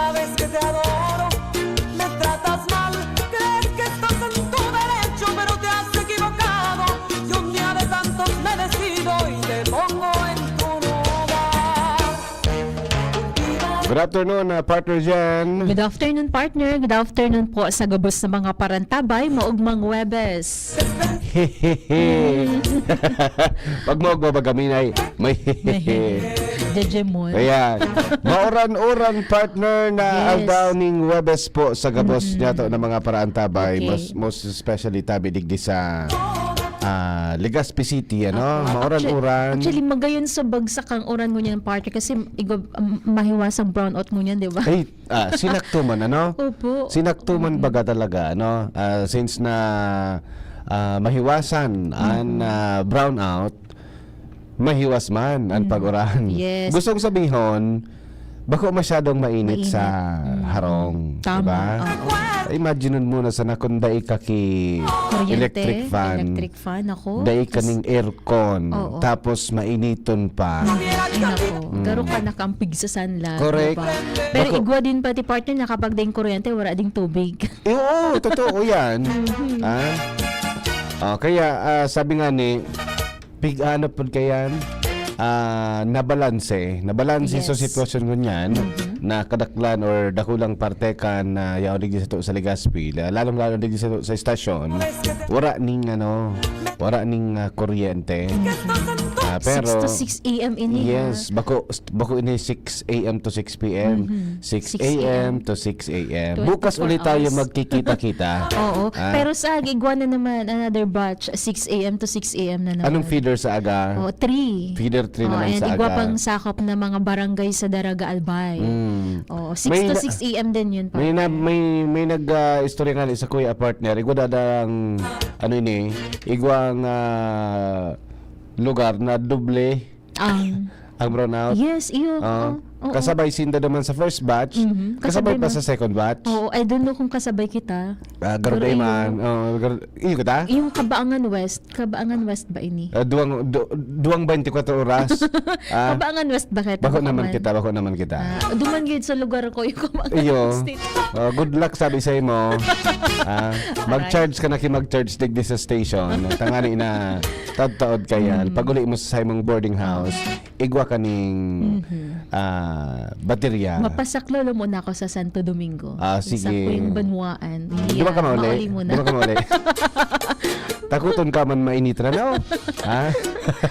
sabes que te adoro, me tratas mal, crees que estás en tu derecho, pero te has equivocado. Si un día de tantos me decido y te pongo en tu lugar. Good afternoon, partner Jen. Good afternoon, partner. Good afternoon po sa gabos na mga parantabay, maugmang Webes. Pag mo magagaminay, may Jejemon. Ayan. Mauran-uran partner na Yes. ang Downing Webes po sa gabos niya to ng mga paraantabay. Okay. Most especially tabi digdi sa Legazpi City, ano? Opo. Mauran-uran. Actually, magayon sa bagsak ang oran mo niyan, partner, kasi mahiwasang brownout mo niyan, di ba? Ay, sinaktuman, ano? Opo. Sinaktuman baga talaga, ano? Since na mahiwasan ang brownout, mahiwas man ang pag-uran. Yes. Gustong sabihin, bako masyadong mainit Mainit. sa harong. Tama. Diba? Oo. Imagineun mo na sa nakunday ka ki electric fan. Electric fan ako. Day ka ning aircon. Oo. Tapos mainiton pa. Nako, garo ka nakampig sa sunlight. Correct. Diba? Pero Bako- igwa din pati, partner, na kapag ding kuryente, wala ding tubig. Oo, totoo yan. Kaya sabi nga ni ano po kayan nabalanse Yes. sa sitwasyon ngunyan na kadaklan or dakulang parte kan na yaw digdi sa Legazpi lalong digdi sa estasyon wala ning kuryente. Pero 6 to 6 a.m. ini. yes, bako ini 6 a.m. to 6 p.m. 6 a.m. to 6 a.m. 24 Bukas ulit tayo hours. magkikita-kita. Oo. Pero sa igwa na naman, another batch, 6 a.m. to 6 a.m. na naman. Anong feeder sa aga? 3. Feeder 3 naman and sa igwa aga. pang sakop na mga barangay sa Daraga Albay. Oo, 6 May to na- 6 a.m. din yun. May istorya nga sa kuya partner. Igwa dadang igwang lugar na doble ang brownout. Yes, iyo. Oo. Oo. Kasabay sinda naman sa first batch. Kasabay Kasabay pa man. sa second batch. Oo, I don't know kung kasabay kita. Garuday Pero man. Iyo kita? Yung Kabaangan West ba ini? Duwang 24 oras. Kabaangan West ba kita? Bako naman kita. Duman gid sa lugar ko yung Kabaangan Iyo. State. Good luck sabi sa imo. Mag-charge ka na mag-charge digdi sa station. Tangani na taod-taod kayan. Pag uli mo sa imong boarding house, igwa ka ning baterya. Mapasaklo muna ako sa Santo Domingo. Sige. Sa Queen Banwaan. Di ba ka mauli? Mauli muna. Di ba ka mauli? Takuton ka man mainit na, no?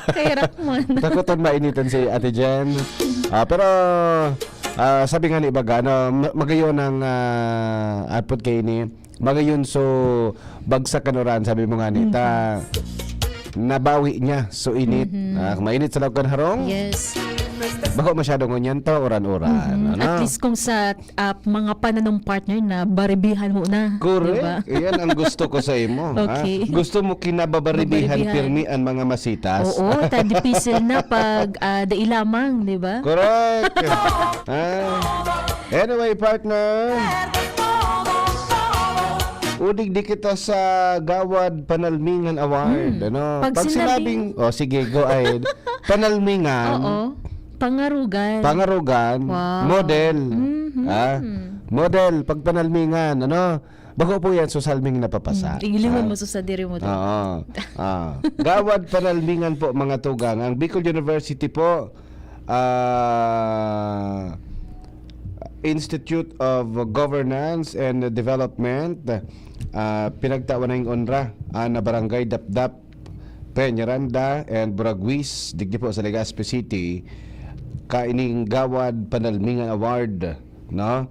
Kaya rak mo na. Takuton mainitan si Ate Jen. Pero sabi nga ni Baga, magayon ang output kay ni magayon so bagsak kanuran sabi mo nga ni nabawi niya so init. Mainit sa lawkan harong. Yes. Bako masyadong ngunyan to oran-oran. At least kung sa mga pananong partner na baribihan mo na. Correct. Diba? Iyan ang gusto ko sa imo. Okay. Gusto mo kinababaribihan Babaribihan. pirmi ang mga masitas. Oo, dipisil na pag dai lamang, di ba? Correct. Anyway, partner. Udig di kita sa Gawad Panalmingan Award. Ano? Pag sinabing, sige, go ahead. Panalmingan. Oo. Pangarugan. Pangarugan. Wow. Model. Model, pag panalmingan. Ano? Bako po yan, susalming napapasa. Tingiliman mo sa diri mo. Oo. Gawad Panalmingan po mga tugang. Ang Bicol University po Institute of Governance and Development pinagtawan na yung onra na barangay Dapdap, Peñaranda and Buraguis digdi po sa Legazpi City kaining Gawad Panalmingan Award, no?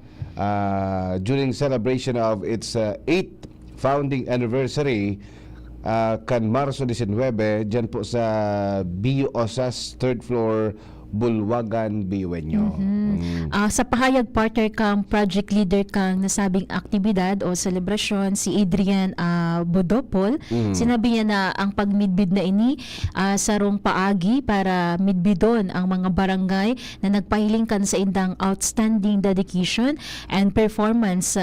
During celebration of its 8th founding anniversary kan Marso 19 dyan po sa BU Osas 3rd floor Bulwagan, Biwenyo. Sa pahayag, partner kang project leader kang nasabing aktibidad o selebrasyon, si Adrian Budopol. Sinabi niya na ang pagmidbid na ini sarong paagi para midbidon ang mga barangay na nagpahiling kan sa indang outstanding dedication and performance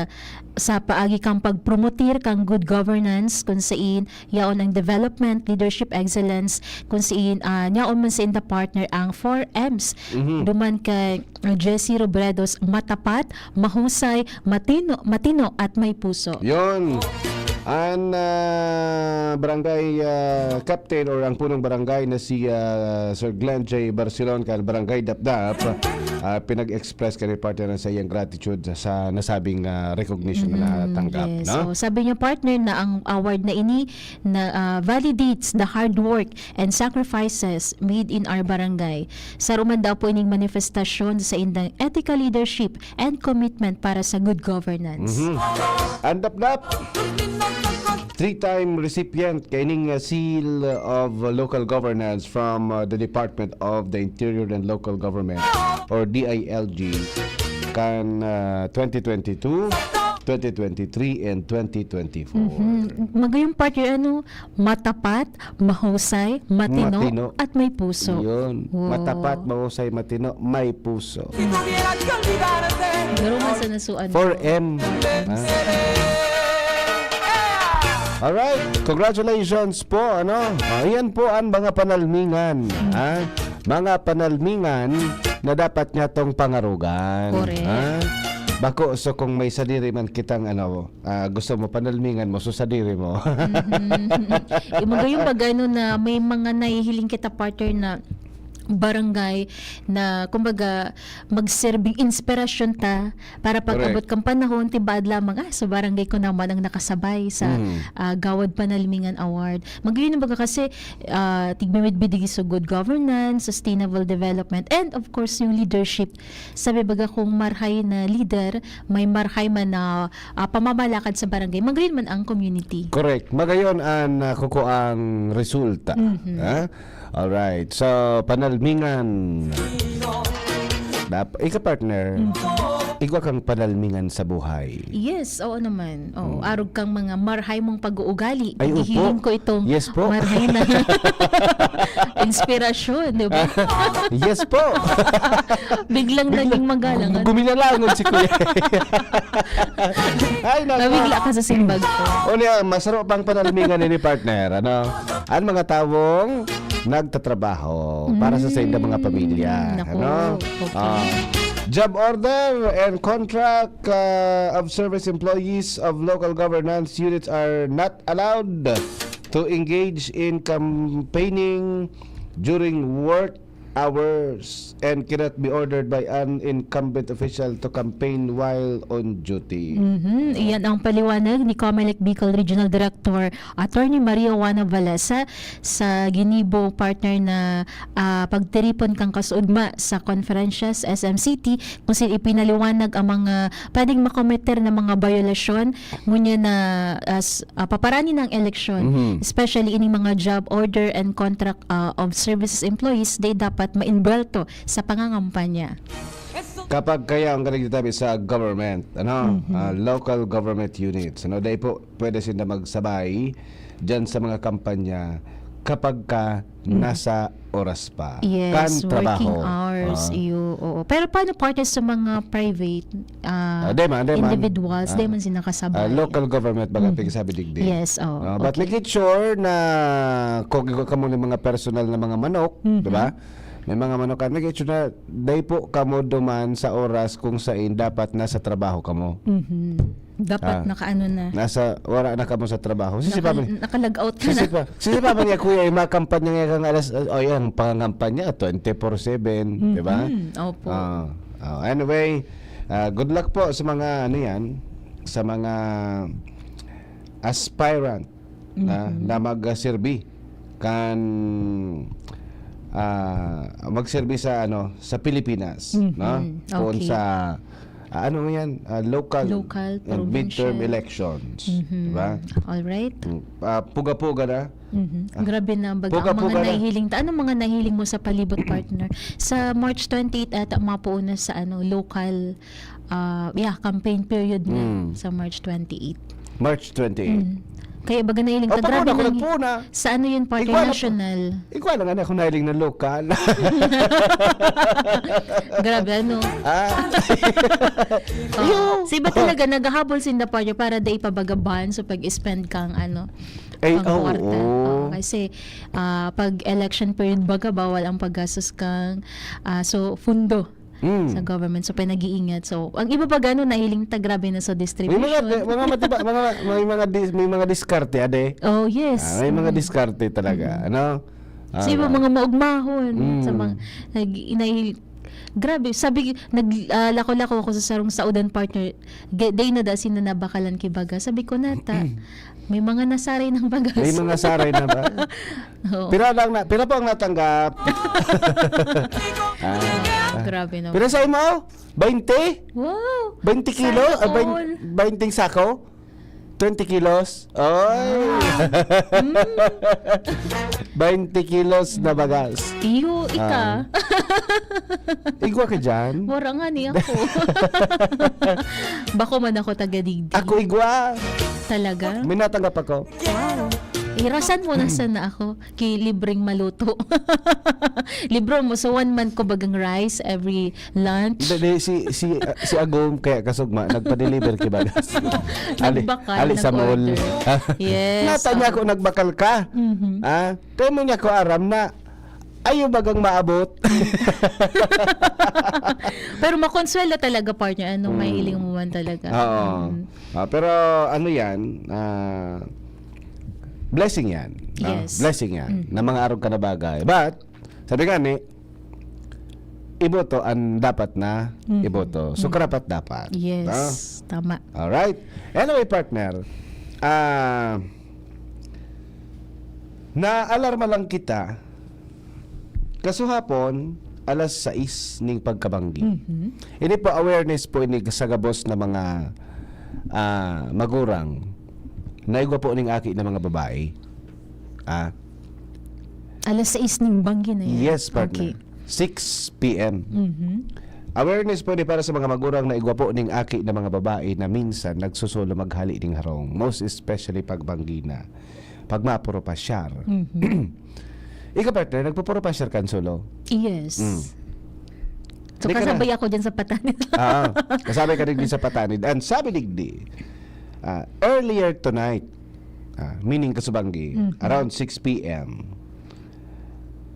sa paagi kang pagpromotir kang good governance kung siin yaon ang development, leadership excellence kung siin yaon man sa inda partner ang 4Ms. Duman kay Jessie Robredos, matapat, mahusay, matino at may puso. Yon. Ang barangay captain or ang punong barangay na si Sir Glenn J. Barcelon kan barangay Dapdap pinag-express kay partner sa iyang gratitude sa nasabing recognition na natanggap. Yes. No? So, sabi niya partner na ang award na ini na validates the hard work and sacrifices made in our barangay. Sa ruman daw po ining manifestasyon sa indang ethical leadership and commitment para sa good governance. Ang Dapdap, 3-time recipient kaining seal of local governance from the Department of the Interior and Local Government or DILG kan 2022, 2023 and 2024. Magayong partner matapat, mahusay, matino, at may puso. Yun. Wow. Matapat, mahusay, matino, may puso. Si tuviera que olvidarte, Garo man sa nasuan. 4M. Alright, congratulations po, Ayan po ang mga panalmingan, mga panalmingan na dapat niya tong pangarugan. Correct. Bako, so kung may sadiri man kitang gusto mo panalmingan mo, so sadiri mo. Magayong bagano na may mga nahihiling kita partner na barangay na kumbaga magserbing inspirasyon ta para pag-abot kang panahon tibad lamang sa barangay ko naman ang nakasabay sa Gawad Panalmingan Award. Magayon na baga kasi tigmimidbidigi sa good governance, sustainable development, and of course yung leadership. Sabi baga kung marhay na leader, may marhay man na pamamalakad sa barangay, magayon man ang community. Correct. Magayon ang kukuang resulta. Alright. So, panalmingan. Ika partner, igwa kang panalmingan sa buhay. Yes, oo naman. Arog kang mga marhay mong pag-uugali. Ay, opo. Ihiling ko itong Yes po. marhay na inspirasyon, di ba? Yes po. Biglang naging magalangan. Guminalangon si Kuya. Ay, Nabigla ka sa simbag ko. O niya, masarap pang panalmingan ni partner. Ang mga tawong nagtatrabaho para sa inda mga pamilya. Naku, okay. Job order and contract of service employees of local governance units are not allowed to engage in campaigning during work hours and cannot be ordered by an incumbent official to campaign while on duty. Iyan ang paliwanag ni Comelec Bicol Regional Director Attorney Maria Juana Valesa sa ginibo partner na pagtiripon kang kasuugma sa conferences SMCT kung sino ipinaliwanag ang mga pwedeng makometer na mga violasyon ngunya na paparani ng eleksyon, especially ini mga job order and contract of services employees, they dapat ma-inbuelto sa pangangampanya. Kapag kaya ang kanagitabi sa government, local government units, dahil po pwede sila magsabay dyan sa mga kampanya kapag ka nasa oras pa. Yes, kan trabaho. working hours. Oo. Pero paano parte sa mga private individuals? Di man sinakasabay. Local government, baga sabi digdi. Yes, But okay. make it sure na kung ikaw ka muna mga personal na mga manok, di ba? May mga manokan, make it sure na dahil po kamo duman sa oras kung saan dapat nasa trabaho kamo. Dapat nakaano na. Wala na kamo sa trabaho. Nakalag-out ka na. Sisipa niya kuya, yung mga kampanya nga kang alas, yan, pangangampanya, 24/7, di ba? Opo. Anyway, good luck po sa mga, sa mga aspirant na mag-serbi kan magserbi sa sa Pilipinas, Kung Okay. sa local and midterm provincial elections, di ba? All right. Puga-puga na. Grabe na baga ang Puga-puga mga na. nahihiling. Anong mga nahihiling mo sa palibot partner? Sa March 28 at mapuuna sa local campaign period na sa March 28. March 28. Kaya baga nailing O ka, grabe pagpuna ko nang, nagpuna. sa ano yun, partner, Ikaw na po. national. Ikaw lang ako nailing ng lokal. Grabe, ano. Sa iba talaga, naghahabol sin the partner para day pabagaban so pag-spend kang ano, Ay, pang oo. kwarta. Kasi pag election period baga, bawal ang paggastos kang so fundo sa government. So pinag-iingat. So ang iba pa gano'n nahiling grabe na sa May distribution. mga matiba, may mga diskarte ade. Oh, yes. May mga diskarte talaga, ano? Sa iba mga maugmahon sa mga grabe, sabi lako-lako ako sa sarong saudan partner. Day na dasin na nabakalan kibaga. Sabi ko nata, may mga nasaray ng bagas. May mga saray na ba? Oo. Pira po ang natanggap. Grabe naman. Pira sa mo? 20? Wow! 20 kilo? Sana all. 20 sako? 20 kilos? Oy! 20 kilos na bagas. Iyo, ika. Igwa ka dyan? Wara nga ni ako. Bako man ako taga-digdi. Ako igwa. Talaga? May natanggap ako. Wow. Irasan mo na sana ako kay libreng maluto. Libro mo so 1 month ko bagang rice every lunch. Hindi, si Agom kaya kasugma nagpa-deliver kay bagas. Nagbakal, sa mall. nag-order. Yes. Nata niya ko nagbakal ka. Kaya mo niya ko aram na ayaw bagang maabot. Pero makonsuelo talaga partner. Anong may iling mo man talaga. Oo. Pero ano yan, blessing yan. Yes. Blessing yan. Na mga araw ka na bagay. But, sabi nga ni, iboto ang dapat na iboto. So, karapat dapat. Yes. Tama. Alright. Anyway, partner, na-alarma lang kita kaso hapon, alas 6 ning pagkabanggi. Ini po awareness po ini sa gabos na mga magurang naigwa po ning aki na mga babae. Alas 6 ning banggi na yan. Yes, partner. Okay. 6 p.m. Awareness po ni para sa mga magurang na igwa po ning aki na mga babae na minsan nagsusulo maghali ning harong. Most especially pag banggi na. Pag mapuro pasyar. Ikaw, partner, nagpupuro pasyar kan solo? Yes. So Di ka na- kasabay ako dyan sa patanit. Kasabay ka digdi sa patanid. And sabi digdi, earlier tonight, meaning kasubanggi, around 6 p.m.,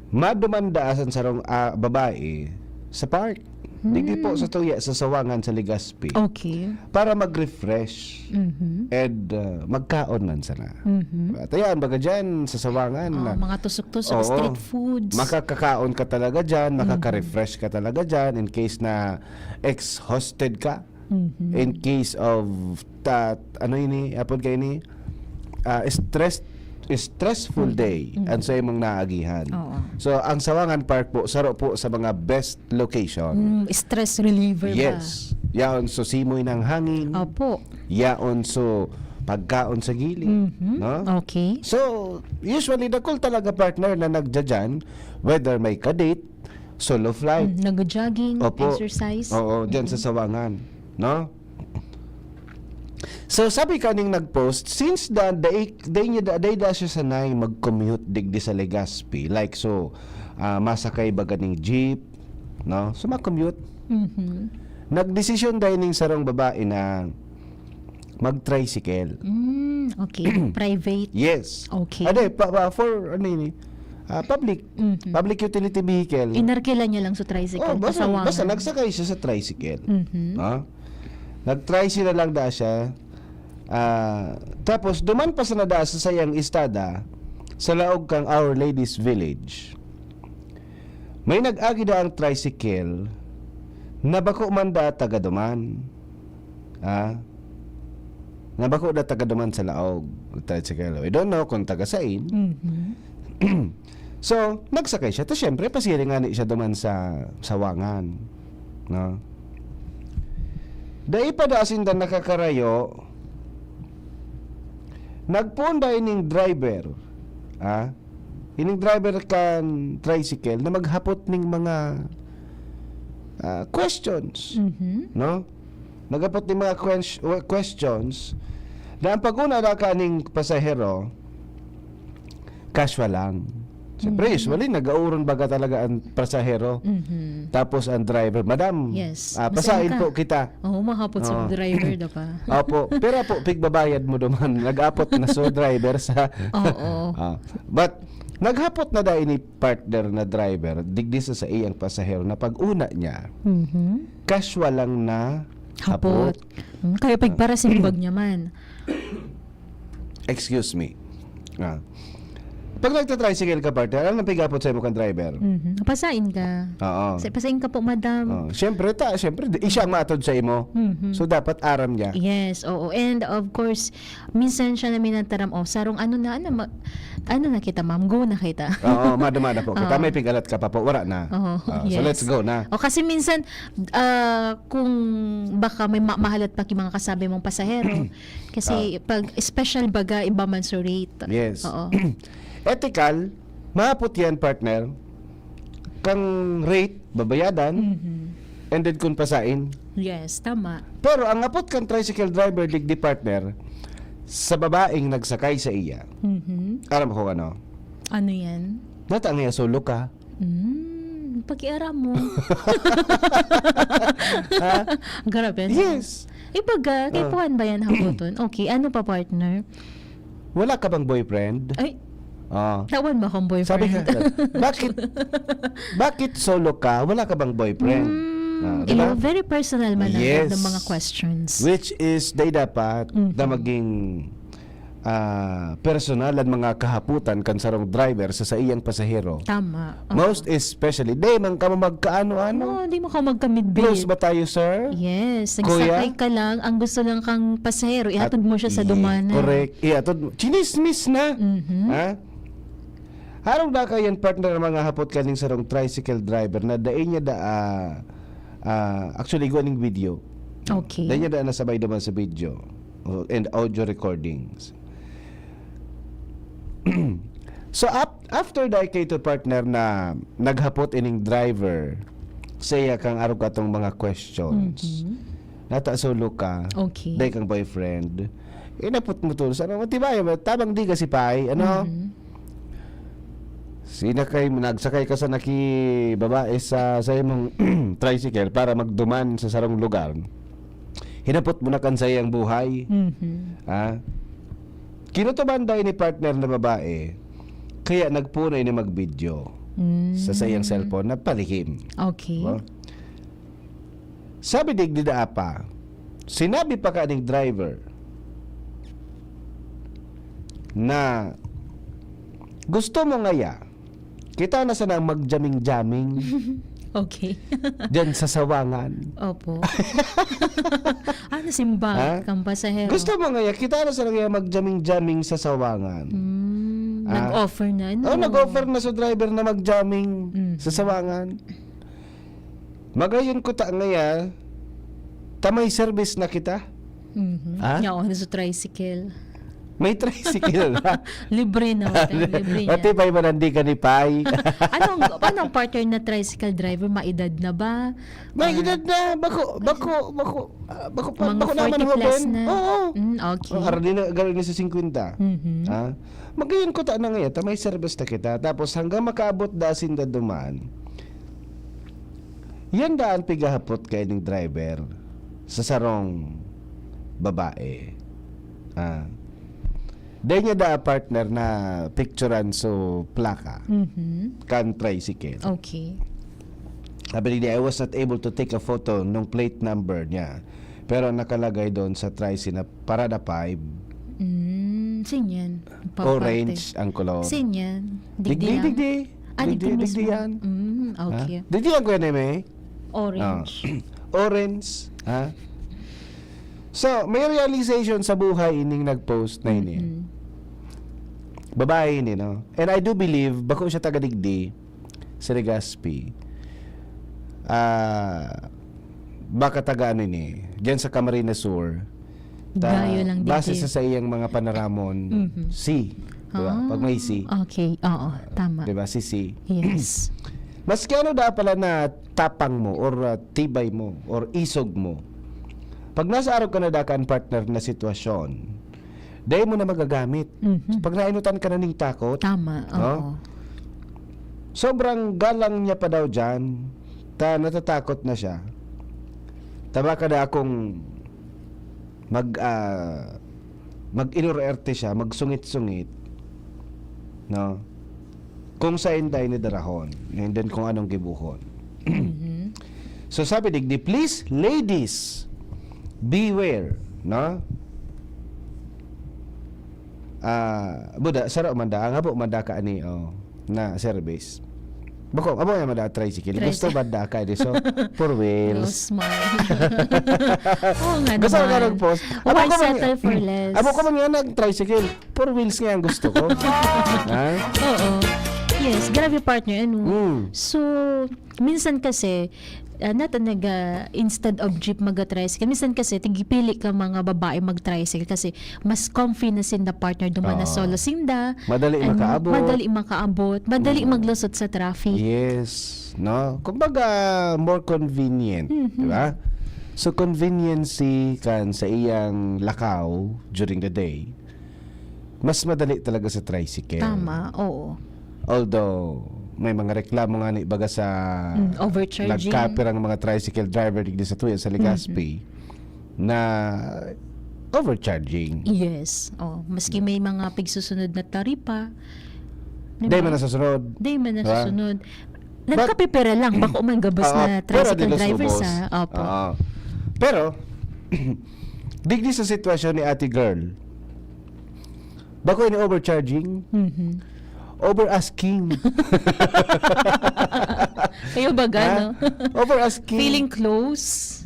madumandaasan sarong babae sa park. Digdi po sa tuya sa Sawangan sa Legazpi Okay. para mag-refresh and magkaon man sana. At ayan, baga dyan sa Sawangan, Mga tusok-tusok, Oo. street foods. makakakaon ka talaga dyan, makaka-refresh ka talaga dyan in case na exhausted ka. In case of ano ini, apod kayo ni stressful day ang sa imong naagihan. Oo. So ang Sawangan Park po saro po sa mga best location. Stress reliever ba? Yes. Yaon so simoy ng hangin. Opo. Yaon so pagkaon sa gilid, no? Okay. So, usually dakol talaga partner na nagdadyan whether may kadate, solo flight, Nag-jogging, Opo. exercise. Oo, diyan sa Sawangan, no? So sabi kaning nag-post since day siya sanay mag-commute digdi sa Legazpi like so masakay baga ning jeep, no? So mag-commute. Nagdesisyon dahil ning sarong babae na mag-tricycle. Okay. Private. Yes. Okay. Ade for ano ini? Public utility vehicle. Inarkila niya lang sa tricycle. Pasawangan. Basta nagsakay siya sa tricycle. No? Nag-tricycle lang da siya. Tapos duman pa sa nada sa sayang istada sa laog kang Our Lady's Village. May nag-agi da ang tricycle na bako man da taga duman. Na bako da taga duman sa laog tricycle. I don't know kung taga sain. So, nagsakay siya. Tapos syempre, pasiring nga ni siya duman sa Sawangan. No? Dahil pa da asin da nakakarayo, nagpunday ining driver, ining driver kan tricycle na maghapot ning mga questions, no? Naghapot ning mga questions Na ang pag-una na kaning pasahero, casual lang. Siyempre, usually, nag-auron baga talaga ang pasahero. Tapos ang driver, Madam, Yes. pasain Masaya ka. po kita. Oo, mahapot sa driver da pa. Opo, pero po, pigbabayad mo naman. Nag-apot na so driver sa... Oo. But, naghapot na dahil ni partner na driver, digdi sa iyang pasahero na pag-una niya, casual lang na Hapot. Kaya pagpara simbag niya man. Excuse me. Pag nagta-tricycle ka, partner, ano pigapot sa imo kang driver? Pasain ka. Oo. Pasain ka po, madam. Siyempre, siya matod sa imo. So, dapat aram niya. Yes, oo. And of course, minsan siya namin nataram, sarong ano na kita, ma'am, go na kita. Oo, madamada po. Kita may pigalat ka pa po, wala na. Yes. So, let's go na. O kasi minsan, kung baka may mahalat pa yung mga kasabi mong pasahero, kasi pag special baga, iba man sa rate. Yes. Oo. Ethical, mahapot yan, partner. Kang rate, babayadan, and then kung pasain. Yes, tama. Pero ang apot kang tricycle driver, digdi partner, sa babaeng nagsakay sa iya. Aram ko ano? Ano yan? Nata nga solo ka. Pag-iara mo. Grabe. Yes. Ibaga, kay Puan ba yan hapoton? Okay, ano pa, partner? Wala ka bang boyfriend? Ay, Ah. tawan ba akong boyfriend? Sabi ka, bakit solo ka? Wala ka bang boyfriend? Diba? Very personal man Yes. ng mga questions. Which is, day dapat na maging personal at mga kahaputan kan sarong driver sa iyang pasahero. Tama. Most especially, day man ka magkaano-ano. Di mo ka magka-midbate. Close ba tayo, sir? Yes, Kuya? nagsakay ka lang, ang gusto lang kang pasahero, ihatod mo siya sa dumanan. Correct. Ihatod mo. Chinismis na. Ha? Harong da kayan partner ng mga hapot kaning sarong tricycle driver na dain niya actually guaning video. Okay. Dain niya da nasabay naman sa video and audio recordings. So after da kay to partner na naghapot ining driver saya kang arog katong mga questions. Nata solo ka. Okay. Day kang boyfriend. Inapot mo to sa ano matibay ba tabang di ka si Pai ano? Nagsakay ka sa babae sa imong tricycle para magduman sa sarong lugar. Hinapot mo na kan sa iyang buhay. Kinutuban daw ni partner na babae, kaya nagpunay ni mag-video sa iyang cellphone na palihim. Okay. Sabi digdida pa, sinabi pa ka ning driver na gusto mo ngaya kita na sana mag-jamming-jamming Okay. diyan sa Sawangan. Opo. Simbag kang pasahero. Gusto mo ngaya kita na sana mag-jamming-jamming sa Sawangan. Nag-offer na, no? Nag-offer na sa driver na mag-jamming sa Sawangan. Magayon ko ta ngaya tamay service na kita. Oo, sa tricycle. May tricycle na. Libre na. Libre niya. Pati pa'y manandi ka ni Pai. Anong partner na tricycle driver? Maedad na ba? May edad na. Bako Mga naman 40 plus Ben. na. Oo. Okay. Galing na sa 50. Magayon ko ta na ngayon. Tamay service na kita. Tapos hanggang makaabot dasin da duman. Yan daan pigahapot kay ng driver sa sarong babae. Dahil niya da partner na picturean so plaka kan tricycle. Okay. Sabi niya, I was not able to take a photo nung plate number niya. Pero nakalagay doon sa tricycle na Parada 5. Sinyan. Orange ang color. Sinyan. Digdi. Digdi yan. Okay. Digdi yan ko yan eh. Orange. Orange. So, may realization sa buhay ining nag-post na ini. Babae ini, no? And I do believe, bako siya taga-digdi sa Legazpi. Baka taga ano ini, diyan sa Camarines Sur. Gayo lang Base digdi. sa iyang mga panaramon, C. Diba? Pag may C. Okay, oo, tama. Diba? Si C. Yes. Maski ano da pala na tapang mo or tibay mo or isog mo. Pag nasa araw ka na dakan partner na sitwasyon, dahil mo na magagamit. So, pag nainutan ka na ng takot, Tama. Oo. no? Sobrang galang niya pa daw dyan, natatakot na siya. Tama ka na akong mag-inurerte siya, magsungit-sungit, no? Kung sa inday ni darahon, and then kung anong gibuhon. So sabi digdi, please ladies, beware, no? Buda, saro manda, ang abo manda ka ani na service. Bako, abo yung manda tricycle. Gusto manda ka di so four Oh, wheels. smart. Oo nga Gusto ko naman. nag-post. Why settle for less? Abo ko man nga nag-tricycle. Four wheels nga ang gusto ko. Ha? Oo. Yes, grabe partner. So, minsan kasi, instead of jeep mag-tricycle, minsan kasi, tigipili ka mga babae mag-tricycle kasi mas comfy na sinda partner duman na solo sinda. Madali makaabot. Madali makaabot. Madali maglusot sa traffic. Yes. No? Kumbaga, more convenient. Di ba? So, conveniency kan sa iyang lakaw during the day, mas madali talaga sa tricycle. Tama, oo. Although, may mga reklamo nga ni baga sa Overcharging. nagkapirang mga tricycle driver digdi sa tuya sa Legazpi na overcharging. Yes. Oh, maski may mga pigsusunod na taripa. Dahil man nasusunod. Di man Diba? nasusunod. Nagkapipera lang. Baka man gabas na pero tricycle di los driver ubos. sa... Opo. Oo. Pero, digdi sa sitwasyon ni ate girl, bako ini overcharging, over-asking. Kayo ba gano? Over-asking. Feeling close.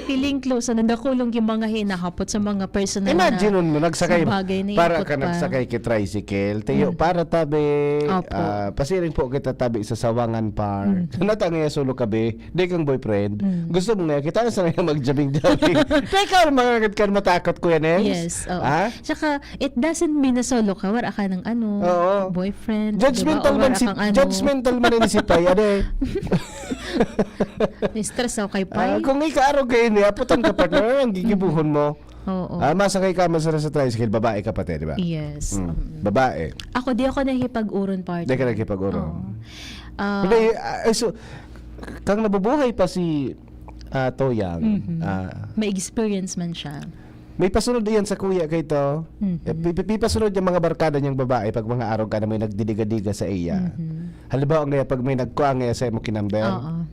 Feeling close. Nakulong yung mga hinahapot sa mga personal Imagine na mo, nagsakay, sa bagay na para ikot ka pa. nagsakay kay tricycle, tayo, para tabi, Opo. pasiring po kita tabi sa Sawangan Park. Natangay sulo kabe, di kang boyfriend. Gusto mo nga, kita na sa nga magjabing-jabing. Teka, mga kan matakot ko yan, Yes. Oo. Ha? Tsaka, it doesn't mean na solo ka. Wala ka ng Oo. boyfriend. Judgmental diba? O man wala si kang ano. judgmental man ni si Pai, ade. Stress ako kay Pai. Kung ikaarog kayo niya, aputan ka partner, ang gigibuhon mo. Oo. Masakay ka masara sa tricycle, babae ka pati, di ba? Yes. Babae. Ako, di ako nakipag-uron partner. Di ka nagkipag-uro. Oo. Ah, Hindi, so, kang nabubuhay pa si Toyang, may experience man siya. may pasunod yan sa kuya kay to. Pipasunod yung mga barkada niyang babae pag mga araw ka na may nagdidiga-diga sa iya. Halimbawa nga pag may nagkuha nga sa mo kinamber. Oo.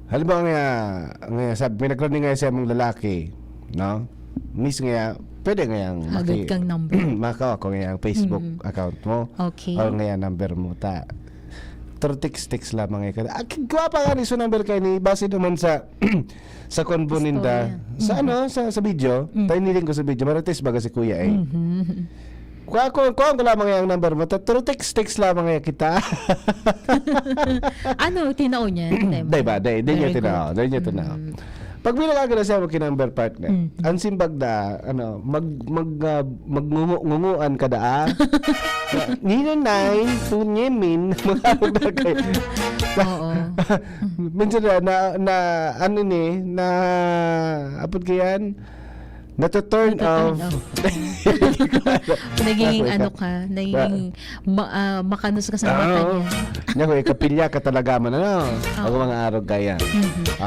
Halimbawa nga sabi may nagkuha nga sa mong lalaki, no? Miss nga pwede nga yang Agad kang number. makaw ako nga yung Facebook account mo. Okay. O nga yung number mo ta. Pero text lamang ka. Kuha pa nga ni so number kay ni base naman sa sa konboninda. Sa ano sa video. Tayo niling ko sa video. Marites baga si kuya eh. Kuha ko lamang yung number mo. Pero text lamang nga kita. Ano, tinao niya? Day ba? Day niya Very tinao. good. Day niya tinao. Pag binalaga na siya mag-number partner, ang simbag da, magngunguan ka da, ninanay, tunyemin, magkabag na kayo. Oo. Minsan apod kayan, turn off. Naging Ako, ano ka, naging makanos ka sa mata niya. Nya ko kapilya ka talaga man ano. Ako mga araw kaya.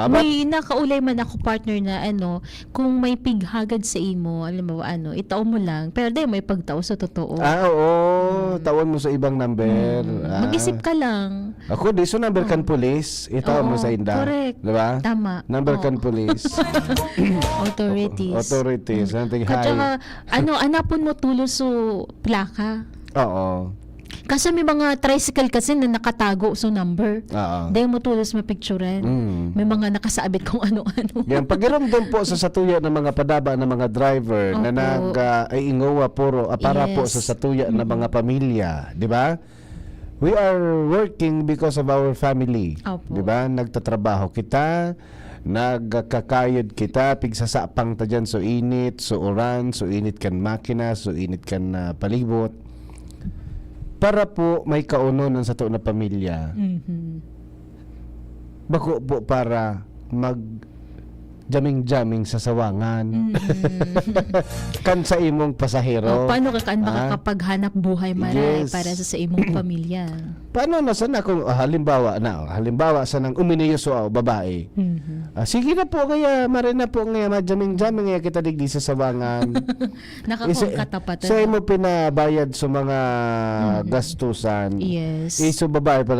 May nakaulay man ako partner na kung may pighagad sa imo, alam mo itao mo lang, pero di may pagtao sa totoo. Oo, tawon mo sa ibang number. Mag-isip ka lang. Ako, di so number kan police. Itaw mo Oo, sa inda. correct. Diba? Tama. Number Oo. kan police. Authorities. Authorities. Something At saka, high. anapon mo tulos so plaka. Oo. Kasi may mga tricycle kasi na nakatago so number. Oo. Dahil mo tulos mapicturean. May mga nakasabit kung ano-ano. Yan, pagiramdam po sa satuya ng mga padaba ng mga driver na Opo. ay ingowa puro para po Yes. sa satuya ng mga pamilya, di ba? We are working because of our family. Opo. Di ba? Nagtatrabaho kita, nagkakayod kita, pigsasapang ta dyan so init, so uran, so init kan makina, so init kan palibot. Para po may kaunonan sa to na pamilya. Bako po para jaming-jaming sa sawangan. Kan sa imong pasahero. Paano ka makakapaghanap buhay maray Yes. para sa imong pamilya? Paano na sana kung halimbawa sa nang uminiyos o babae. Sige na po kaya marina po nga majaming-jaming nga kita digdi sa sawangan. Nakakong katapatan. Sa imo pinabayad sa mga gastusan. Yes. Iso babae pa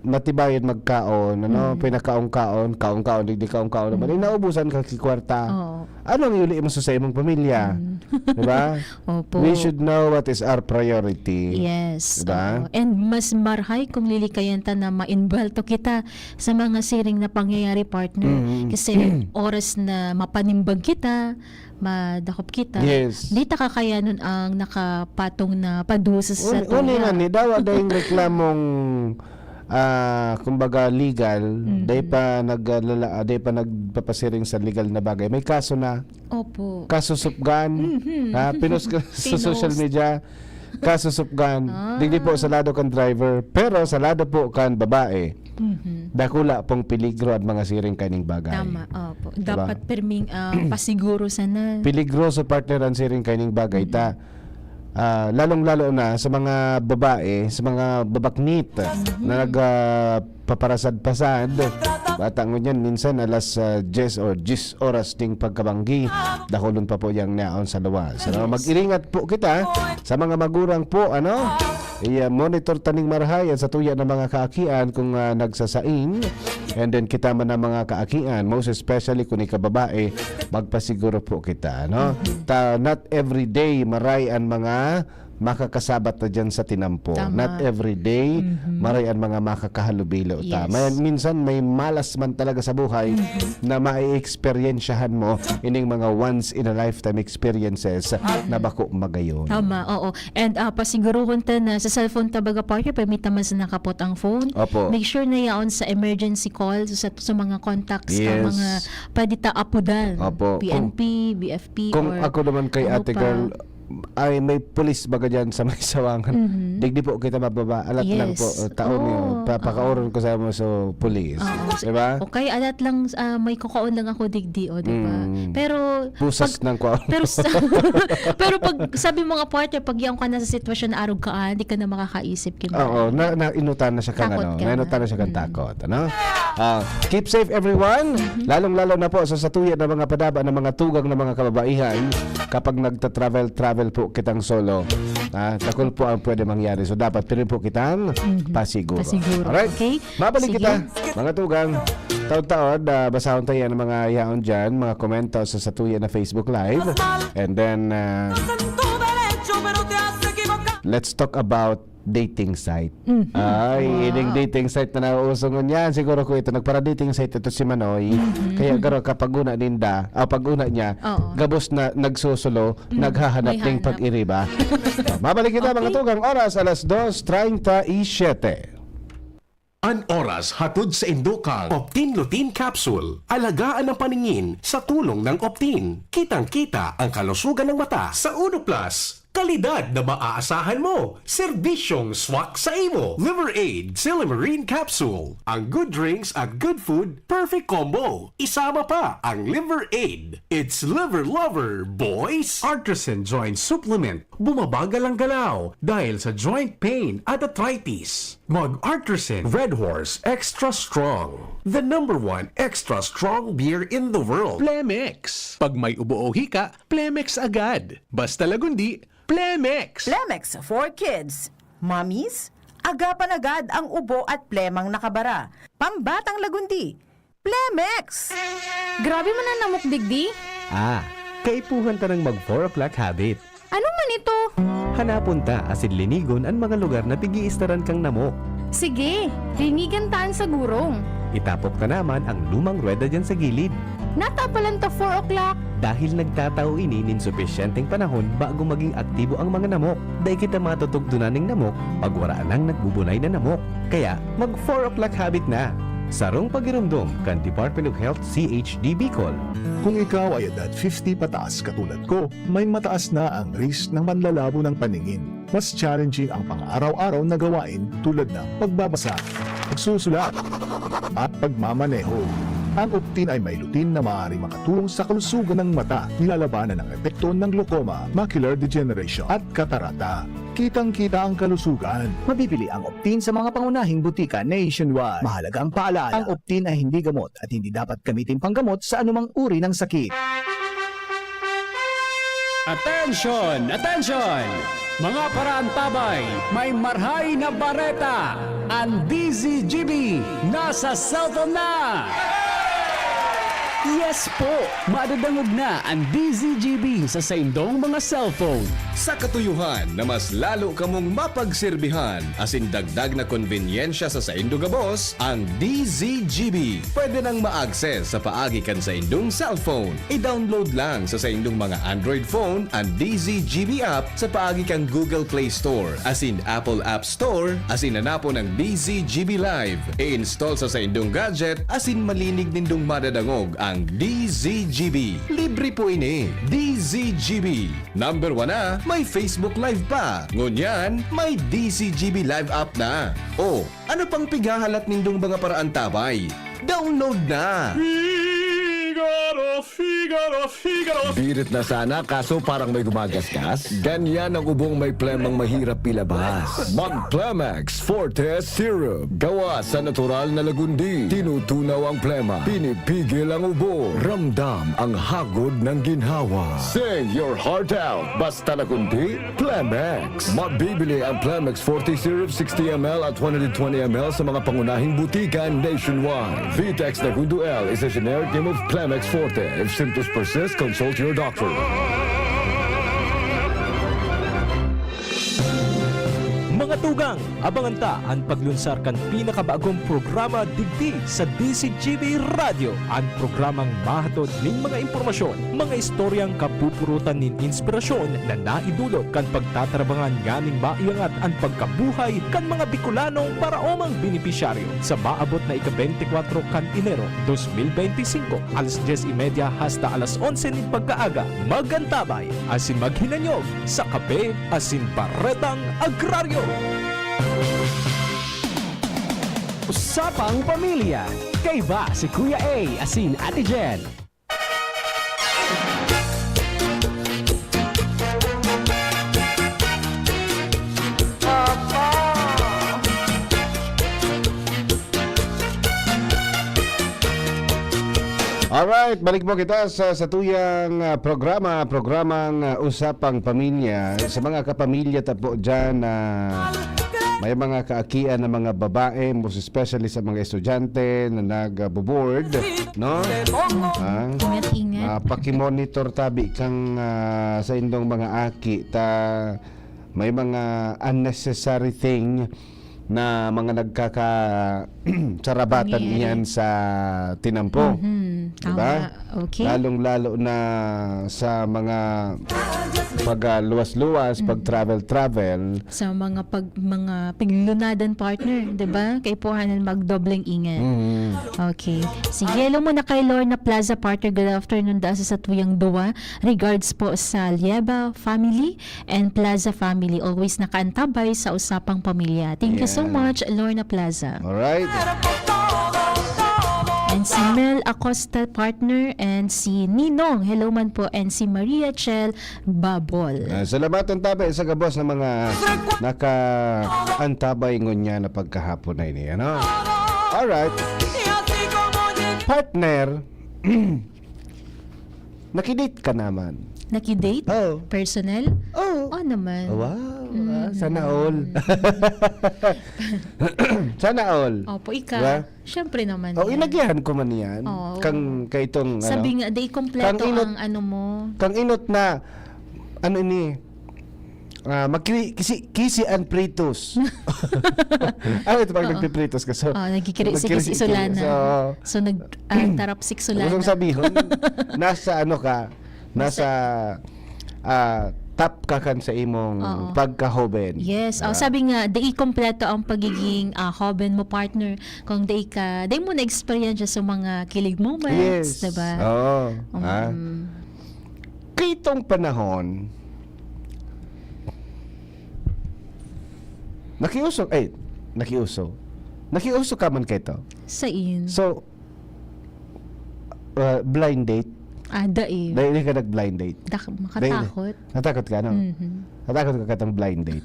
matibayad magkaon, pinakaon-kaon, kaon-kaon, digdi kaon-kaon naman. Inaubusan ka kikwarta. Oo. Anong yuli mo sa imong pamilya? Diba? Opo. We should know what is our priority. Yes. Diba? And mas marhay kung lilikayan ta na ma-involve kita sa mga siring na pangyayari, partner. Kasi oras na mapanimbag kita, madakop kita, Yes. di ta kakayanon ang nakapatong na padusa sa Uni nga ni dawa dahil reklamong kumbaga legal, day pa nagpapasiring sa legal na bagay. May kaso na. Opo. Kaso supgan. Pinost ka sa social media. Kaso supgan. Digdi po sa lado kan driver, pero sa lado po kan babae. Dakula pong peligro at mga siring kaning bagay. Tama. Opo. Diba? Dapat perming pasiguro sana. Peligro sa partner ang siring kaning bagay ta. Lalong-lalo na sa mga babae, sa mga babaknit na nagpaparasad-pasad. Batang ngunyan minsan alas 10 or 10 oras ding pagkabanggi. Dakulon pa po yung naon sa luwas. Mag-iringat po kita sa mga magurang po, monitor taning marhay sa tuya ng mga kaakian kung nagsasaing. And then kita man ang mga kaakian, most especially kung ikababae, magpasiguro po kita, not every day maray ang mga makakasabat na dyan sa tinampo. Tama. Not every day maray ang mga makakahalubilo. Yes. Minsan may malas man talaga sa buhay na mai-experiensyahan mo ining mga once in a lifetime experiences na bako magayon. Tama, oo. And pasiguruhon ta na sa cellphone ta baga partner, pamita man sa nakapot ang phone. Opo. Make sure na yaon sa emergency call sa mga contacts Yes. mga pwede ta apudan. Opo. PNP, BFP, Kung or ako naman kay ano ate pa. girl, ay may pulis baga dyan sa may sawangan. Digdi po kita mababa. Alat lang Yes. po. Taon Oo. yun. Papakauron ko sa mo so pulis. Diba? Okay, alat lang may kukaon lang ako digdi, o diba? Pero Pusas ng kwaon. pero pag sabi mo nga partner, pag yan ka na sa sitwasyon na arog ka, hindi ka na makakaisip kim. Oo, inutan na siya kang Takot ka inutan na. na siya kang takot, keep safe everyone. Lalong-lalo na po sa satuyan ng mga padaba ng mga tugang ng mga kababaihan kapag nagta-travel po kitang solo. Takol po ang pwede mangyari. So dapat pirin po kitang pasiguro. Pasiguro. Alright? Okay? Mabalik Sige. kita, mga tugang. Taon-taon, basahon tayo ng mga yaon dyan, mga komento sa satuyan na Facebook Live. And then, En tu derecho, pero te has equivocado. let's talk about dating site. Ay, ining dating site na nauusong niyan. Siguro ko ito, nagpara-dating site ito si Manoy. Kaya garo kapag una ninda, pag una niya, Oo. gabos na nagsusulo, naghahanap may ng hanap. pag-iriba. Mabalik kita mga tugang oras, alas 2:37. An oras hatod sa Indokang Optin Lutein Capsule. Alagaan ang paningin sa tulong ng Optin. Kitang-kita ang kalusugan ng mata sa Uno Plus. Kalidad na maaasahan mo. Serbisyong swak sa imo. Liver Aid Silimarine Capsule. Ang good drinks at good food, perfect combo. Isama pa ang Liver Aid. It's liver lover, boys! Artisan Joint Supplement. Bumabagal ang galaw dahil sa joint pain at arthritis. Mag-Artisan Red Horse Extra Strong. The #1 extra strong beer in the world. Plemex. Pag may ubo o hika, Plemex agad. Basta lagundi, Plemex. Plemex for kids. Mommies, agapan agad ang ubo at plemang nakabara. Pambatang lagundi. Plemex! Grabe man ang namok digdi. Kaipuhan ta ng mag 4 o'clock habit. Ano man ito? Hanapon ta asin linigon ang mga lugar na tigiistaran kang namok. Sige, ringigan taan sa gurong. Itapok ta naman ang lumang ruweda dyan sa gilid. Natapalan ta 4 o'clock. Dahil nagtatao ini nin sufisyenteng panahon bago maging aktibo ang mga namok. Dahil kita matutugtunan ng namok pag waraan ang nagbubunay na namok. Kaya mag 4 o'clock habit na. Sarong pagirumdom kan Department of Health CHD Bicol. Kung ikaw ay edad 50 pataas katulad ko, may mataas na ang risk ng panlalabo ng paningin. Mas challenging ang pang-araw-araw na gawain tulad ng pagbabasa, pagsusulat, at pagmamaneho. Ang Optin ay may lutin na maaari makatulong sa kalusugan ng mata, nilalabanan ang epekto ng glaucoma, macular degeneration at katarata. Kitang-kita ang kalusugan. Mabibili ang Optin sa mga pangunahing butika nationwide. Mahalaga ang paalala, ang Optin ay hindi gamot at hindi dapat gamitin panggamot sa anumang uri ng sakit. Attention! Attention! Mga paraantabay, may marhay na bareta! Ang DZGB nasa cellphone na! Yes po! Madadangog na ang DZGB sa saindong mga cellphone. Sa katuyuhan na mas lalo ka mong mapagserbihan, asin dagdag na konbinyensya sa saindong gabos, ang DZGB. Pwede nang ma-access sa paagi kan sa indong cellphone. I-download lang sa saindong mga Android phone ang DZGB app sa paagi kang Google Play Store, asin Apple App Store, asin hanapo ng DZGB Live. I-install sa saindong gadget, asin malinig nindong madadangog ang DZGB. Libre po ini. DZGB. Number 1 na, may Facebook Live pa. Ngunyan, may DZGB Live app na. O, ano pang pigahalat nindong mga paraan tabay? Download na! Birit na sana kaso parang may gumagasgas. Ganyan ang ubong may plemang mahirap ilabas. Mag Plemex Forte Syrup. Gawa sa natural na lagundi. Tinutunaw ang plema. Pinipigil ang ubo. Ramdam ang hagod ng ginhawa. Sing your heart out. Basta lagundi, Plemex. Mabibili ang Plemex Forte Syrup 60ml at 120ml sa mga pangunahing butika nationwide. Vitex Nagundo L is a generic name of Plemex Forte. If symptoms persist, consult your doctor. Mga tugang, abangan ta ang paglunsar kan pinakabagong programa digdi sa DZGB Radio. Ang programang mahatod ning mga impormasyon, mga istoryang kapupurutan nin inspirasyon na naidulot kan pagtatrabangan ganing maiangat ang pagkabuhay kan mga Bicolanong para omang benepisyaryo sa maabot na ika-24 kan Enero 2025 alas 10:30 hasta alas 11 nin pagkaaga. Magantabay asin maghinanyog sa Kape asin Baretang Agraryo. Usapang Pamilya. Kay ba si Kuya A asin Ate Jen? Alright, balik po kita sa tuyang programang Usapang Pamilya. Sa mga kapamilya tapo dyan na may mga kaakian na mga babae, most especially sa mga estudyante na nag-board, no? Ingat-ingat. Pakimonitor tabi kang sa indong mga aki ta may mga unnecessary thing na mga nagkaka-sarabatan iyan sa tinampo. Diba? Okay. Lalong-lalo na sa mga pag-luwas-luwas, pag-travel-travel. Sa mga paglunadan partner, 'di ba? Kay puhanan magdobleng ingat. Okay. Sige, hello muna kay Lorna Plaza partner. Good afternoon da sa tuyang duwa. Regards po sa Lieba family and Plaza family. Always nakaantabay sa Usapang Pamilya. Thank you so much, Lorna Plaza. Alright. And si Mel Acosta partner and si Ninong, hello man po, and si Maria Chel Babol. Salamatan tabi sa gabos ng mga naka-antabay ngunya na pagkahapon na ini. Ano? Alright. Partner, nakidate ka naman. Nakidate? Oh. Personal? Oh. Oh naman. Wow. Sana all. Sana all. Opo, ikaw. Diba? Siyempre naman. Oh, inagyahan ko man yan. Oh. Kang kaitong sabi nga, day kompleto inot, ang ano mo. Kang inot na ano ini? Kisi and pritos. Ano ito pag nagpipritos ka? So, nagkikirisi isolana. So nagtarapsik solana. Gusto sabihin, nasa ano ka? Nasa top ka kan sa imong pagka-hoben. Yes. Sabi nga, day kompleto ang pagiging hoben mo partner. Kung day mo na-experience sa mga kilig moments. Yes. Diba? Oo. Kaitong panahon, nakiuso ka man kito. Sa in. So, blind date. Dahil Dahil ka nag-blind date. makatakot. Natakot ka, no? Mhm. Natakot ka katong blind date.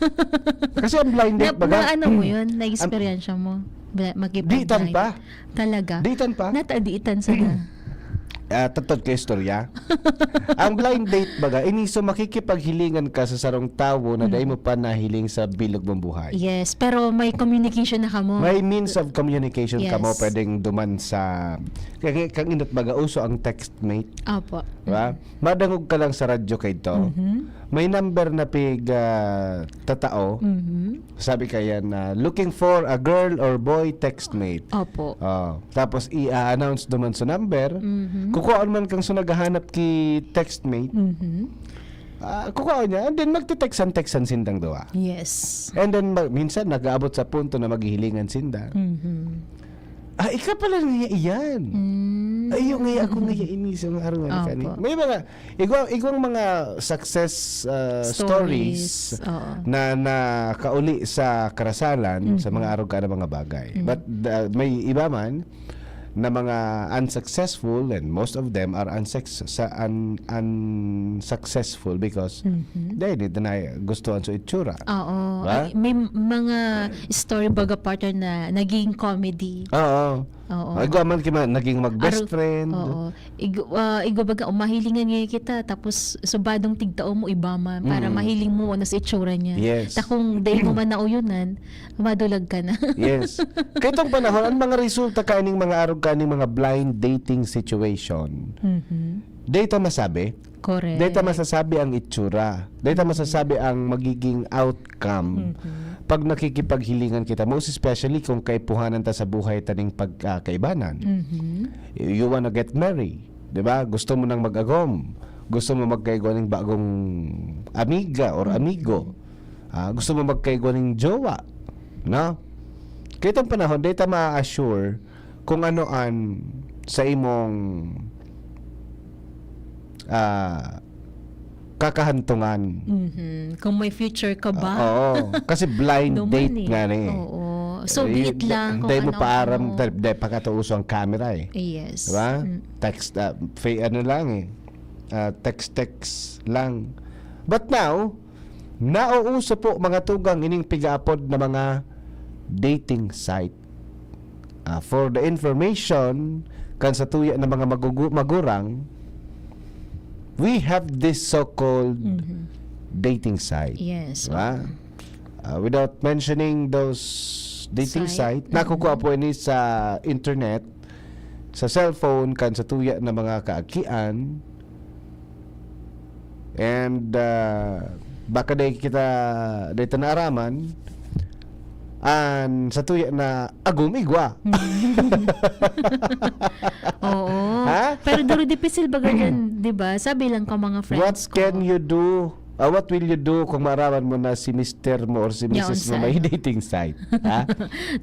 Kasi ang blind date, baga, ano mo yun? Na-experience mo? diitan pa. Talaga? Diitan pa. Natadiitan sa na. Tatod ka istorya. Ang blind date baga, iniso makikipaghilingan ka sa sarong tawo na dahil mo pa nahiling sa bilog mong buhay. Yes, pero may communication na kamo. May means of communication ka mo Yes. pwedeng duman sa kang indot baga uso ang textmate, Opo. diba? Madangog ka lang sa radyo kay to. May number na pig tatao. Sabi kaya na looking for a girl or boy textmate. Opo. Tapos i-announce duman sa number. Kukuhaan man kang sunagahanap ki textmate. Kukuhaan niya and then magte-textan sindang dawa. Yes. And then minsan nag-aabot sa punto na maghihilingan sinda. Ikaw pala niya iyan. Ay, yung nga ako nga inis yung araw nga kani. May mga igwang mga success stories na nakauli sa karasalan sa mga araw ka na mga bagay. But may iba man na mga unsuccessful, and most of them are unsuccessful because they need na gustuhan sa itsura. Oo. Diba? May mga story baga partner na naging comedy. Oo. Igwa man kima naging mag-best friend. Oo. Igwa baga mahilingan nga kita tapos subadong tigtao mo ibama para mahiling mo ano sa itsura niya. Yes. Ta kung dahil mo man nauyunan, madulag ka na. Yes. Kaya itong panahon, ang mga resulta kaning mga araw kaning mga blind dating situation. Data masabi. Correct. Data masasabi ang itsura. Data masasabi ang magiging outcome. Pag nakikipaghilingan kita, most especially kung kaipuhanan ta sa buhay taning pagkaibanan. You wanna get married, 'di ba? Gusto mo nang mag-agom. Gusto mo magkaigwa ng bagong amiga or amigo. Gusto mo magkaigwa ng jowa, no? Kaya itong panahon, data ma-assure kung anoan sa imong kakahantungan. Kung may future ka ba? Oo. Kasi blind date nga na eh. Oo. So, be it lang kung Dahil mo ano. paaram, dahil pagkatauso ang camera eh. Yes. Diba? Text, ano lang eh. Text lang. But now, nauuso po mga tugang ining pigaapod na mga dating site. For the information kan sa tuya ng mga magurang, we have this so-called dating site. Yes. Diba? Without mentioning those dating site, nakukuha po ini sa internet, sa cellphone, kan sa tuya ng mga kaakian. And baka day kita dito na araman sa tuya na agumigwa. Oo. Ha? Pero duro dipisil baga dyan, di ba? Sabi lang ka mga friends What ko. can you do? What will you do kung maraman mo na si Mr. mo or si Mrs. mo may dating site? Ha?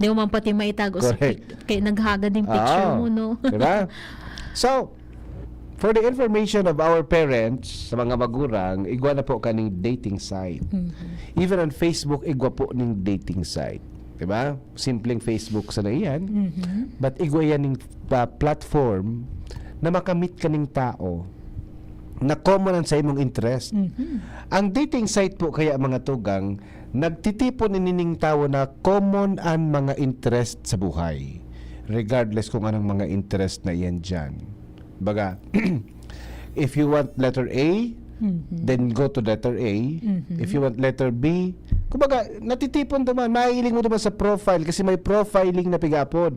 Di mo man pati maitago sa Correct. kay naghagad yung picture mo, no? Diba? So, for the information of our parents, sa mga magurang, igwa na po kaning dating site. Even on Facebook, igwa po ning dating site. Diba? Simpleng Facebook sa na iyan. But igwa yan ning platform na makamit kaning tao na common sa imong interest. Ang dating site po kaya mga tugang, nagtitipon inining tao na common ang mga interest sa buhay. Regardless kung anong mga interest na iyan dyan. Baga, if you want letter A, then go to letter A. If you want letter B, kumbaga, natitipon naman, mahiling mo naman sa profile kasi may profiling na pigapod.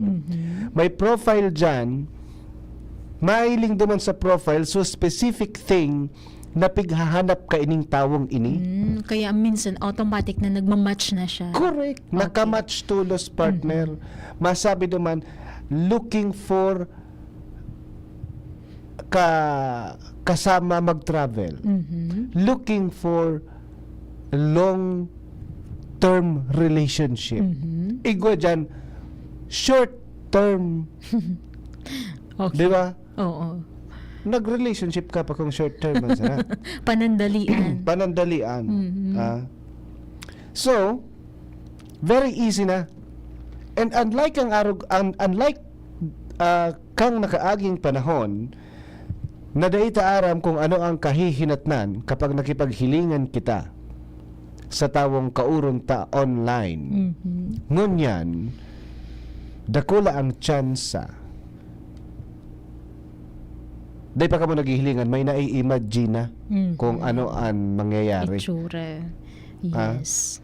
May profile dyan, mahiling naman sa profile so specific thing na pighahanap ka ining tawong ini. Kaya minsan automatic na nagmamatch na siya. Correct. Okay. Nakamatch tulos partner. Masabi naman, looking for kasama mag-travel. Looking for long-term relationship. Igwa dyan, short-term. Okay. Di ba? Oo. Nag-relationship ka pa kung short-term. Panandalian. Panandalian. So, very easy na. And unlike kang nakaaging panahon na daita aram kung ano ang kahihinatnan kapag nakipaghilingan kita sa tawong kaurong ta online. Ngunyan, dakula ang tsansa. Dahil pa ka mo naghihilingan, may nai-imagine na kung ano ang mangyayari. Itsura. Yes.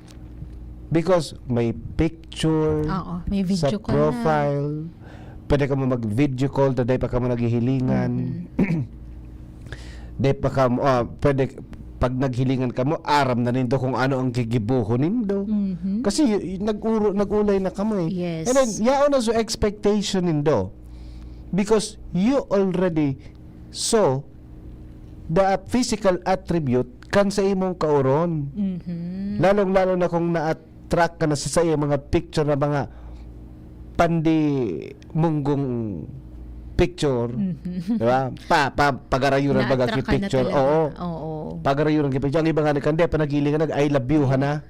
Because may picture Oo, may sa video call profile. Pwede ka mo mag-video call dahil pa ka mo naghihilingan. Dahil pa ka mo, pwede, pag naghilingan ka mo, aram na nindo kung ano ang gigibuho nindo. Kasi nag-ulay na ka mo eh. Yes. And then, yaon na so expectation nindo. Because you already saw the physical attribute kan sa imong kauron. Lalong-lalo na kung na-attract ka na sa iyong mga picture na mga pandi munggong picture, diba? Pagarayuran baga ki picture. Oo. Pagarayuran ki picture. Ang iba nga ni kande panagilingan I love you hana.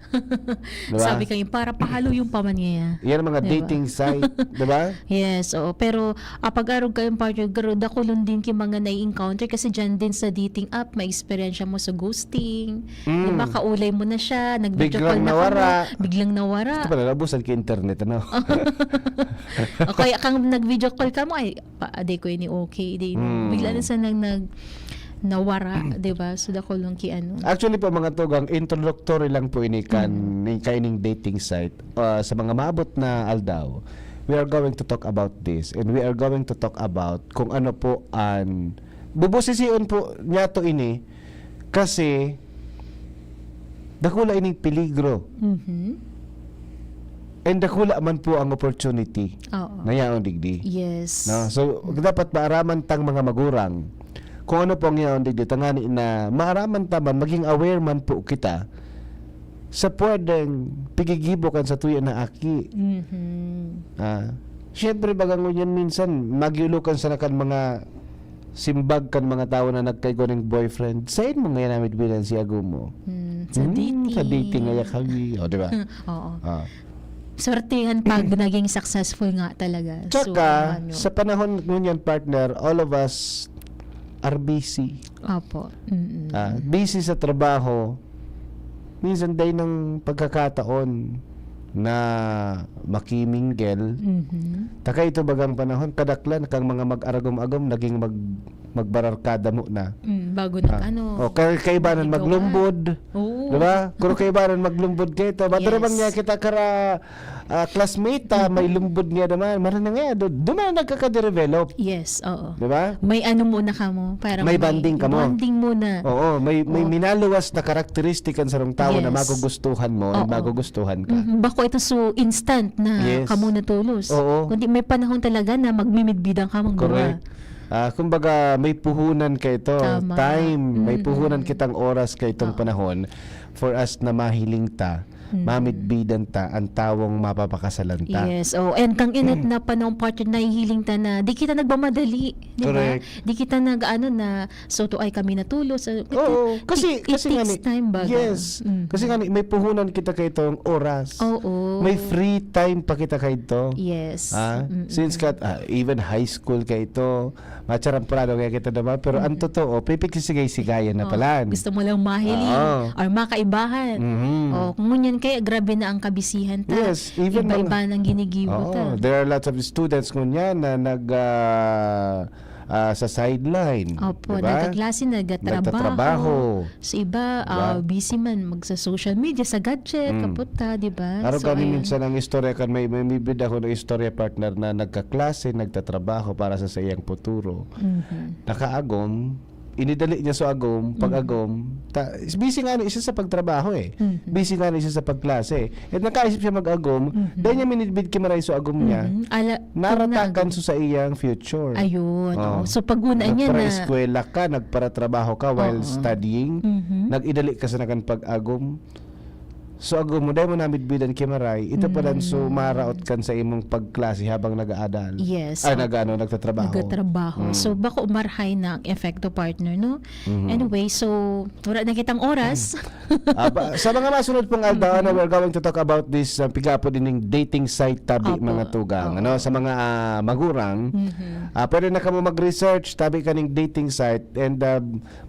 Diba? Sabi kayo, para pahalo yung pamanya. Yan ang mga Diba? dating site, diba? Yes, oo. Pero pag-arog kayong partner, garuda ko lang din ki mga nai-encounter kasi dyan din sa dating app, may experience mo sa ghosting. Diba, kaulay mo na siya, nag-video call Biglang na nawara. Biglang nawara. Ito pala, nabusan ki internet, ano? O kaya kang nag-video call ka mo, ay, aday ko ini okay. Bigla na sa nawara, diba? So, dako lang ki ano. Actually po mga tugang, introductory lang po ini kaining dating site. Sa mga maabot na aldaw, we are going to talk about this and we are going to talk about kung ano po ang bubusisiun po niya to ini kasi dakula ining peligro. And dakula man po ang opportunity Oo. na yaon digdi. Yes. No? So, dapat maaraman tang mga magurang kung ano po ang yaon digdi. Tangani na maaraman taman, maging aware man po kita sa pwedeng pigigibo kan sa tuya na aki. Siyempre, bagang yan minsan, magyulukan sa nakan mga simbag kan mga tao na nagkaigo ng boyfriend. Saan mo ngayon namin bilang si Ago mo? Sa dating. Sa dating nga kami. O, diba? Oo. Swertihan pag naging successful nga talaga. Tsaka, So, sa panahon ngunyan partner, all of us are busy. Opo. Busy sa trabaho. Minsan day ng pagkakataon na makiminggel. Taka ito bagang panahon, kadaklan kang mga mag-aragom-agom naging magbararkada mo na. Bago na ano. O kaibanan maglumbod. Oo. Diba? Kung kaibanan maglumbod kayo, madarabang niya kita kara classmate may lumbod niya naman. Marana nga, doon na nagkakadevelop. Yes, oo. Diba? May ano muna ka mo. Parang May banding ka mo. Banding muna. Oo, may minaluwas na karakteristikan sa rong tao na magugustuhan mo at magugustuhan ka. Bako ito so instant na Yes. kamo na tulos. Oo. Kundi may panahon talaga na magmimidbidang ka mong Correct. Kumbaga may puhunan kay ito. Tama. Time, may puhunan kitang oras kay itong panahon for us na mahiling ta, mamidbidan ta, ang tawong mapapakasalan ta. Yes. Oh, and kang inat na panahon partner na hihiling ta na di kita nagmamadali, di ba? Correct. Di kita nag-ano na so to ay kami natulos. Oo, kasi it nga takes ni, time baga. yes. Kasi nga ni, may puhunan kita kay itong oras. Oo. May free time pa kita kay ito. Yes. Since even high school kay ito, macharamprado kaya kita naman, pero ang totoo, pipiksigay-sigayan na palan. Gusto mo lang mahiling or makaibahan. Kung ngunyan kaya grabe na ang kabisihan ta. Yes, even iba-iba ng ginigibo ta. there are lots of students ngunyan na sa sideline. Opo, diba? nagkaklase, nagtatrabaho. Sa iba, busy man, magsa social media, sa gadget, kaputa, di ba? Araw So, kami ayun. minsan ang istorya kan may bid ako ng istorya partner na nagkaklase, nagtatrabaho para sa iyang futuro. Nakaagom, inidali niya sa agom, pag-agom, busy nga na isa sa pagtrabaho eh. Busy nga na isa sa pagklase. At nakaisip siya mag-agom, dahil niya minidbid kimaray sa agom niya, naratakan sa iyang future. Ayun. So, pag-unaan niya na... Nagpara-eskwela ka, nagpara-trabaho ka while studying, nag-idali ka sa nakan pag-agom, So ag mo dahil mo namid bidan kimaray, ito pa lang so maraot kan sa imong pagklase habang nag-aadal. Yes. Ay nagtatrabaho. Nagatrabaho. So bako umarhay na ang efekto partner, no? Anyway, so wala na kitang oras. Sa mga masunod pong aldaw na we're going to talk about this pigapo dining dating site tabi Opo. mga tugang. Ano sa mga magurang, pwede na kamo mag-research tabi kaning dating site and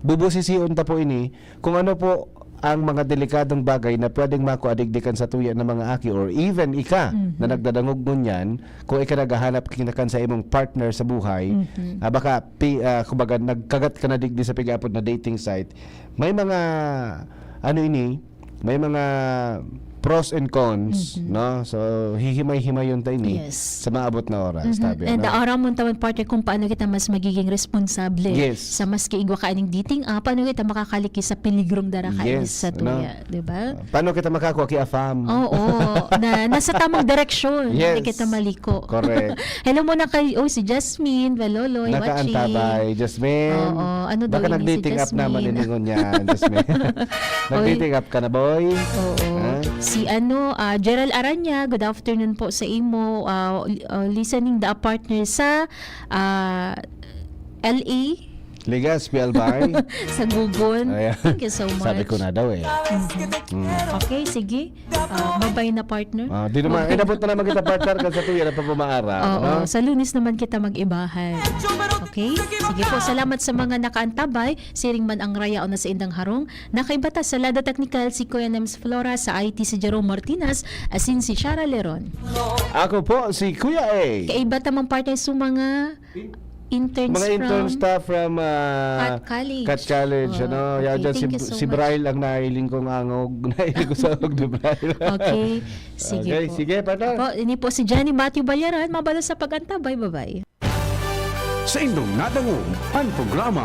bubusisiun ta po ini kung ano po ang mga delikadong bagay na pwedeng makuadigdikan sa tuya ng mga aki or even ika na nagdadangog mo niyan kung ika naghahanap kinakan sa imong partner sa buhay, baka kumbaga nagkagat ka na digdi sa pigapod na dating site. May mga may mga pros and cons, no? So hihimay-himay yun tayo ni sa maabot na oras, tabi. And araw mo tawag partner kung paano kita mas magiging responsable Yes. sa mas kiigwa ka aning dating paano kita makakaliki sa piligrong dara ka sa tuya, di ba? Paano kita makakuha ki afam? Oo, na nasa tamang direksyon, Yes. hindi kita maliko. Correct. Hello muna kay si Jasmine, Valoloy, watching. Nakaantabay, Jasmine. Oo, ano daw baka yun nag-dating si up naman Jasmine? iningon yan, Jasmine. Nag-dating up ka na, boy? Oo. Si Gerald Aranya, good afternoon po sa imo. Listening the partner sa LA. Ligas, Bialbay. Sa Gugon. Ayan. Thank you so much. Sabi ko na daw eh. Okay, sige. Bye-bye na partner. Di naman, inabot na naman kita partner kasi sa tuya na pa pumaara. Oo, sa Lunes naman kita mag-ibahan. Okay? Sige po, salamat sa mga nakaantabay. Siring man ang rayaon na sa Indang Harong. Nakaibata sa Lada Technical, si Kuya Nems Flora, sa IT si Jerome Martinez, asin si Shara Leron. Ako po, si Kuya A. Kaibata mang partner sa mga interns Mga intern staff from Cat College. Cat College, Oh, okay. Dyan Thank you so si much. Braille ang nailing kong angog. Nailing ko sa angog ni Braille. Okay. Sige Okay, po. sige, partner. Po, ini po si Johnny Matthew Balyaran. Mabalo sa pag-antabay. Bye-bye. Sa inyong nadangog ang programa